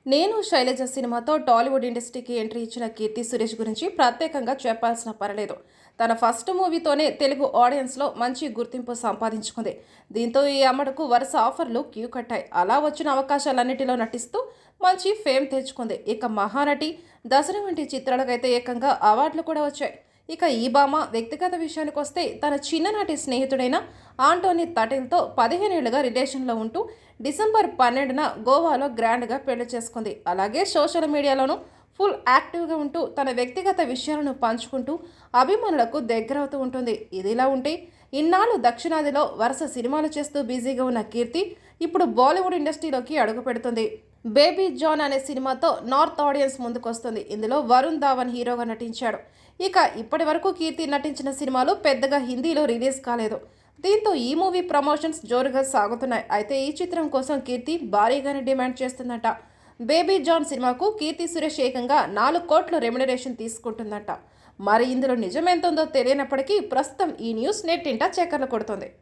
నేను శైలజ సినిమాతో టాలీవుడ్ ఇండస్ట్రీకి ఎంట్రీ ఇచ్చిన కీర్తి సురేష్ గురించి ప్రత్యేకంగా చెప్పాల్సిన పర్లేదు. తన ఫస్ట్ మూవీతోనే తెలుగు ఆడియన్స్లో మంచి గుర్తింపు సంపాదించుకుంది. దీంతో ఈ అమ్మడుకు వరుస ఆఫర్లు క్యూ కట్టాయి. అలా వచ్చిన అవకాశాలన్నిటిలో నటిస్తూ మంచి ఫేమ్ తెచ్చుకుంది. ఇక మహానటి, దసరా వంటి చిత్రాలకైతే ఏకంగా అవార్డులు కూడా వచ్చాయి. ఇక ఈ భామ వ్యక్తిగత విషయానికి వస్తే తన చిన్ననాటి స్నేహితుడైన ఆంటోనీ తటిల్తో 15 ఏళ్లుగా రిలేషన్లో ఉంటూ డిసెంబర్ 12న గోవాలో గ్రాండ్గా పెళ్లి చేసుకుంది. అలాగే సోషల్ మీడియాలోనూ ఫుల్ యాక్టివ్గా ఉంటూ తన వ్యక్తిగత విషయాలను పంచుకుంటూ అభిమానులకు దగ్గరవుతూ ఉంటుంది. ఇదిలా ఉంటే ఇన్నాళ్ళు దక్షిణాదిలో వరుస సినిమాలు చేస్తూ బిజీగా ఉన్న కీర్తి ఇప్పుడు బాలీవుడ్ ఇండస్ట్రీలోకి అడుగు పెడుతుంది. బేబీ జాన్ అనే సినిమాతో నార్త్ ఆడియన్స్ ముందుకొస్తుంది. ఇందులో వరుణ్ ధావన్ హీరోగా నటించాడు. ఇక ఇప్పటి వరకు కీర్తి నటించిన సినిమాలు పెద్దగా హిందీలో రిలీజ్ కాలేదు. దీంతో ఈ మూవీ ప్రమోషన్స్ జోరుగా సాగుతున్నాయి. అయితే ఈ చిత్రం కోసం కీర్తి భారీగానే డిమాండ్ చేస్తుందట. బేబీ జాన్ సినిమాకు కీర్తి సురేష్ ఏకంగా 4 కోట్ల రెమ్యునరేషన్ తీసుకుంటుందట. మరి ఇందులో నిజమెంతుందో తెలియనప్పటికీ ప్రస్తుతం ఈ న్యూస్ నెట్టింట చక్కర్లు కొడుతుంది.